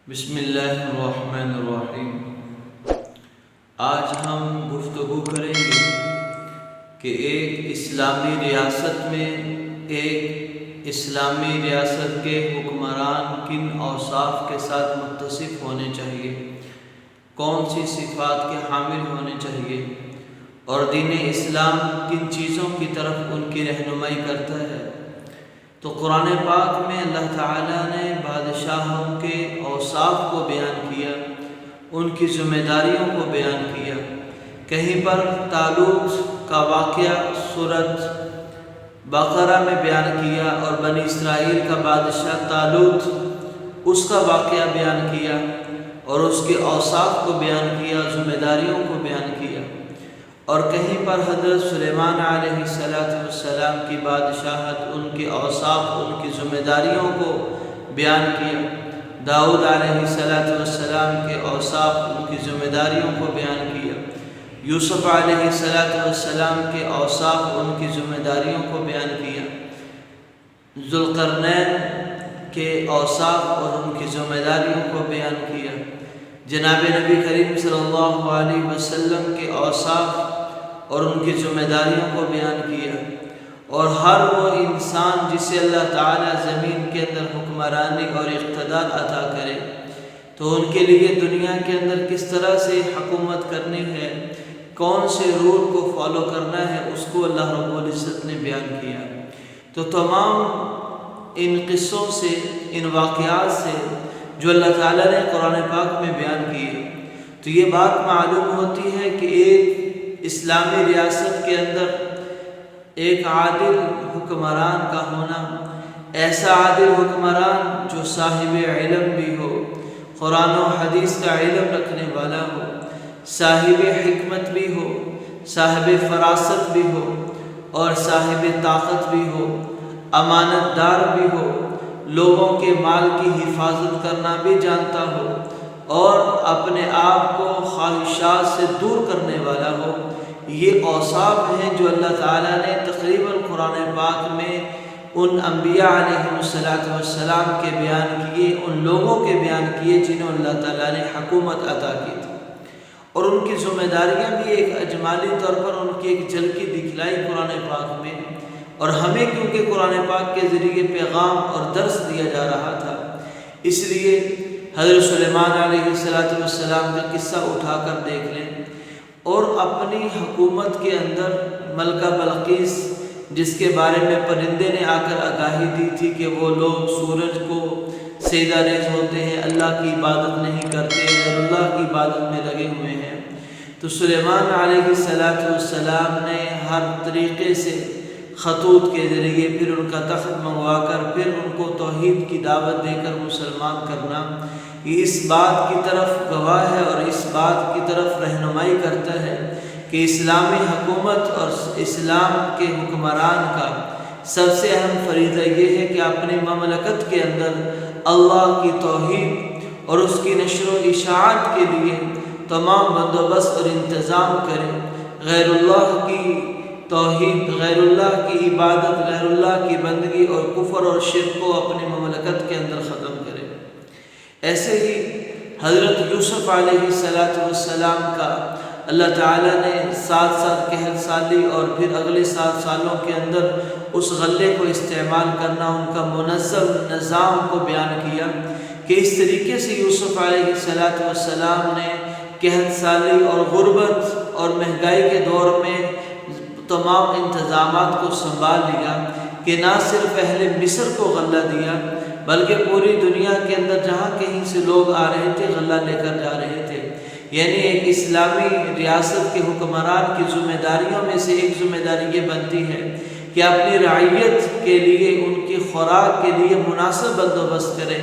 بسم اللہ الرحمن الرحیم۔ آج ہم گفتگو کریں گے کہ ایک اسلامی ریاست میں ایک اسلامی ریاست کے حکمران کن اوصاف کے ساتھ متصف ہونے چاہیے، کون سی صفات کے حامل ہونے چاہیے، اور دین اسلام کن چیزوں کی طرف ان کی رہنمائی کرتا ہے۔ تو قرآن پاک میں اللہ تعالیٰ نے بادشاہوں کے اوصاف کو بیان کیا، ان کی ذمہ داریوں کو بیان کیا۔ کہیں پر طالوت کا واقعہ سورۃ بقرہ میں بیان کیا اور بنی اسرائیل کا بادشاہ طالوت اس کا واقعہ بیان کیا اور اس کے اوصاف کو بیان کیا، ذمہ داریوں کو بیان کیا۔ اور کہیں پر حضرت سلیمان علیہ السلام کی بادشاہت، ان کے اوصاف، ان کی ذمہ داریوں کو بیان کیا۔ داؤد علیہ السلام کے اوصاف، ان کی ذمہ داریوں کو بیان کیا۔ یوسف علیہ السلام کے اوصاف، ان کی ذمہ داریوں کو بیان کیا۔ ذوالقرنین کے اوصاف اور ان کی ذمہ داریوں کو بیان کیا۔ جناب نبی کریم صلی اللہ علیہ وسلم کے اوصاف اور ان کی ذمہ داریوں کو بیان کیا۔ اور ہر وہ انسان جسے اللہ تعالیٰ زمین کے اندر حکمرانی اور اقتدار عطا کرے تو ان کے لیے دنیا کے اندر کس طرح سے حکومت کرنی ہے، کون سے رول کو فالو کرنا ہے، اس کو اللہ رب العزت نے بیان کیا۔ تو تمام ان قصوں سے، ان واقعات سے جو اللہ تعالیٰ نے قرآن پاک میں بیان کیے، تو یہ بات معلوم ہوتی ہے کہ ایک اسلامی ریاست کے اندر ایک عادل حکمران کا ہونا، ایسا عادل حکمران جو صاحب علم بھی ہو، قرآن و حدیث کا علم رکھنے والا ہو، صاحب حکمت بھی ہو، صاحب فراست بھی ہو، اور صاحب طاقت بھی ہو، امانت دار بھی ہو، لوگوں کے مال کی حفاظت کرنا بھی جانتا ہو، اور اپنے آپ کو خواہشات سے دور کرنے والا ہو۔ یہ اوصاف ہیں جو اللہ تعالیٰ نے تقریباً قرآن پاک میں ان انبیاء علیہ السلام کے بیان کیے، ان لوگوں کے بیان کیے جنہوں اللہ تعالیٰ نے حکومت عطا کی تھی، اور ان کی ذمہ داریاں بھی ایک اجمالی طور پر ان کی ایک جھلکی دکھلائی قرآن پاک میں۔ اور ہمیں کیونکہ قرآن پاک کے ذریعے پیغام اور درس دیا جا رہا تھا، اس لیے حضرت سلیمان علیہ السلام کا قصہ اٹھا کر دیکھ لیں، اور اپنی حکومت کے اندر ملکہ بلقیس، جس کے بارے میں پرندے نے آ کر آگاہی دی تھی کہ وہ لوگ سورج کو سجدہ ریز ہوتے ہیں، اللہ کی عبادت نہیں کرتے، اور اللہ کی عبادت میں لگے ہوئے ہیں، تو سلیمان علیہ السلام نے ہر طریقے سے خطوط کے ذریعے پھر ان کا تخت منگوا کر پھر ان کو توحید کی دعوت دے کر مسلمان کرنا، یہ اس بات کی طرف گواہ ہے اور اس بات کی طرف رہنمائی کرتا ہے کہ اسلامی حکومت اور اسلام کے حکمران کا سب سے اہم فریضہ یہ ہے کہ اپنی مملکت کے اندر اللہ کی توحید اور اس کی نشر و اشاعت کے لیے تمام بندوبست اور انتظام کرے، غیر اللہ کی توحید، غیر اللہ کی عبادت، غیر اللہ کی بندگی اور کفر اور شرک کو اپنی مملکت کے اندر ختم کرے۔ ایسے ہی حضرت یوسف علیہ السلام کا اللہ تعالیٰ نے 7 سال قحط سالی اور پھر اگلے 7 سالوں کے اندر اس غلے کو استعمال کرنا، ان کا منظم نظام کو بیان کیا کہ اس طریقے سے یوسف علیہ السلام نے قحط سالی اور غربت اور مہنگائی کے دور میں تمام انتظامات کو سنبھال لیا کہ نہ صرف اہل مصر کو غلہ دیا بلکہ پوری دنیا کے اندر جہاں کہیں سے لوگ آ رہے تھے غلہ لے کر جا رہے تھے۔ یعنی ایک اسلامی ریاست کے حکمران کی ذمہ داریوں میں سے ایک ذمہ داری یہ بنتی ہے کہ اپنی رعیت کے لیے، ان کی خوراک کے لیے مناسب بندوبست کرے،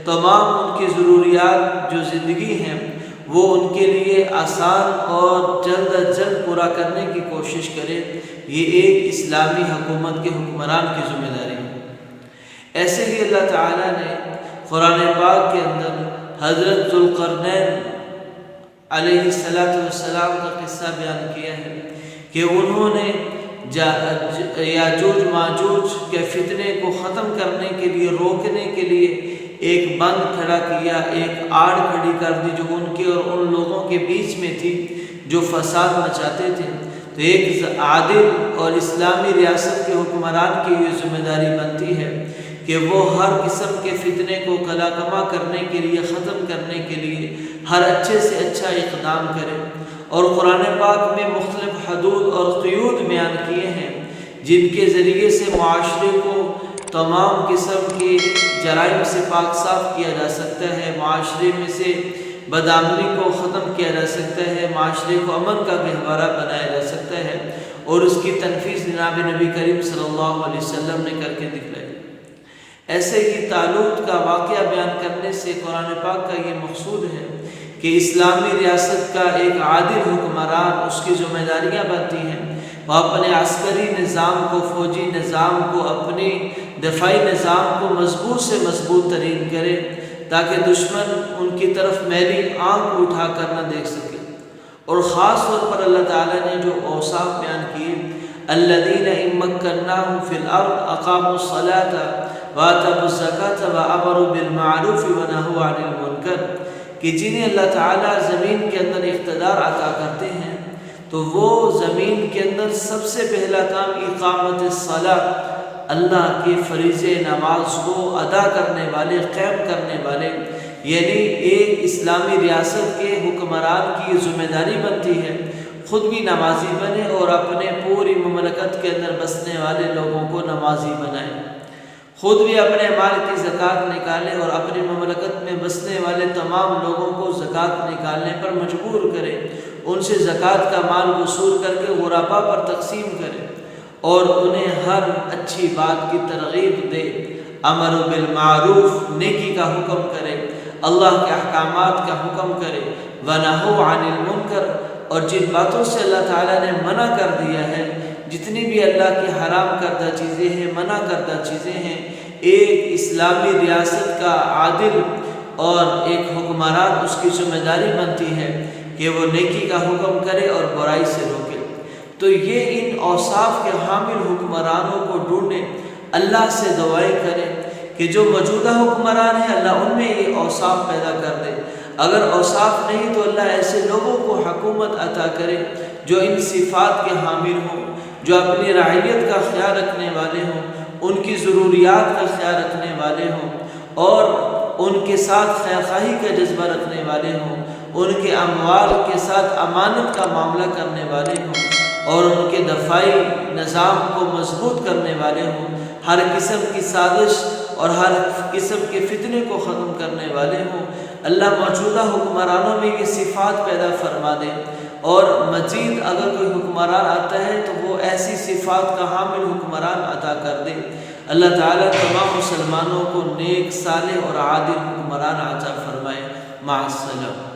تمام ان کی ضروریات جو زندگی ہیں وہ ان کے لیے آسان اور جلد از جلد پورا کرنے کی کوشش کرے۔ یہ ایک اسلامی حکومت کے حکمران کی ذمہ داری ہے۔ ایسے ہی اللہ تعالیٰ نے قرآن پاک کے اندر حضرت ذوالقرنین علیہ السلام کا قصہ بیان کیا ہے کہ انہوں نے یاجوج ماجوج کے فتنے کو ختم کرنے کے لیے، روکنے کے لیے ایک بند کھڑا کیا، ایک آڑ کھڑی کر دی جو ان کے اور ان لوگوں کے بیچ میں تھی جو فساد مچاتے تھے۔ تو ایک عادل اور اسلامی ریاست کے حکمران کی یہ ذمہ داری بنتی ہے کہ وہ ہر قسم کے فتنے کو کلا کما کرنے کے لیے، ختم کرنے کے لیے ہر اچھے سے اچھا اقدام کرے۔ اور قرآن پاک میں مختلف حدود اور قیود بیان کیے ہیں جن کے ذریعے سے معاشرے کو تمام قسم کے جرائم سے پاک صاف کیا جا سکتا ہے، معاشرے میں سے بدامنی کو ختم کیا جا سکتا ہے، معاشرے کو امن کا گہوارہ بنایا جا سکتا ہے، اور اس کی تنفیذ جناب نبی کریم صلی اللہ علیہ وسلم نے کر کے دکھلائی۔ ایسے ہی طالوت کا واقعہ بیان کرنے سے قرآن پاک کا یہ مقصود ہے کہ اسلامی ریاست کا ایک عادل حکمران، اس کی ذمہ داریاں بنتی ہیں، وہ اپنے عسکری نظام کو، فوجی نظام کو، اپنے دفاعی نظام کو مضبوط سے مضبوط ترین کرے تاکہ دشمن ان کی طرف میلی آنکھ اٹھا کر نہ دیکھ سکے۔ اور خاص طور پر اللہ تعالیٰ نے جو اوصاف بیان کیے، الذین ان مکناہم فی الارض اقاموا الصلاۃ وآتوا الزکاۃ وامروا بالمعروف ونہوا عن المنکر، کہ جنہیں اللہ تعالیٰ زمین کے اندر اقتدار عطا کرتے ہیں تو وہ زمین کے اندر سب سے پہلا کام اقامت الصلاۃ، اللہ کے فریضے نماز کو ادا کرنے والے، قائم کرنے والے، یعنی ایک اسلامی ریاست کے حکمران کی ذمہ داری بنتی ہے خود بھی نمازی بنے اور اپنے پوری مملکت کے اندر بسنے والے لوگوں کو نمازی بنائے، خود بھی اپنے مال کی زکوٰۃ نکالے اور اپنی مملکت میں بسنے والے تمام لوگوں کو زکوٰۃ نکالنے پر مجبور کرے، ان سے زکوٰۃ کا مال وصول کر کے غرباء پر تقسیم کرے اور انہیں ہر اچھی بات کی ترغیب دے، امر بالمعروف، نیکی کا حکم کرے، اللہ کے احکامات کا حکم کرے، ونہوا عن المنکر، اور جن باتوں سے اللہ تعالیٰ نے منع کر دیا ہے، جتنی بھی اللہ کی حرام کردہ چیزیں ہیں، منع کردہ چیزیں ہیں، ایک اسلامی ریاست کا عادل اور ایک حکمران، اس کی ذمہ داری بنتی ہے کہ وہ نیکی کا حکم کرے اور برائی سے روکے۔ تو یہ ان اوصاف کے حامل حکمرانوں کو ڈھونڈے، اللہ سے دعائیں کرے کہ جو موجودہ حکمران ہیں اللہ ان میں یہ اوصاف پیدا کر دے، اگر اوصاف نہیں تو اللہ ایسے لوگوں کو حکومت عطا کرے جو ان صفات کے حامل ہوں، جو اپنی رعیت کا خیال رکھنے والے ہوں، ان کی ضروریات کا خیال رکھنے والے ہوں، اور ان کے ساتھ خیر خواہی کا جذبہ رکھنے والے ہوں، ان کے اموال کے ساتھ امانت کا معاملہ کرنے والے ہوں، اور ان کے دفاعی نظام کو مضبوط کرنے والے ہوں، ہر قسم کی سازش اور ہر قسم کے فتنے کو ختم کرنے والے ہوں۔ اللہ موجودہ حکمرانوں میں یہ صفات پیدا فرما دے، اور مزید اگر کوئی حکمران آتا ہے تو وہ ایسی صفات کا حامل حکمران عطا کر دے۔ اللہ تعالیٰ تمام مسلمانوں کو نیک، صالح اور عادل حکمران عطا فرمائے۔ مع السلامہ۔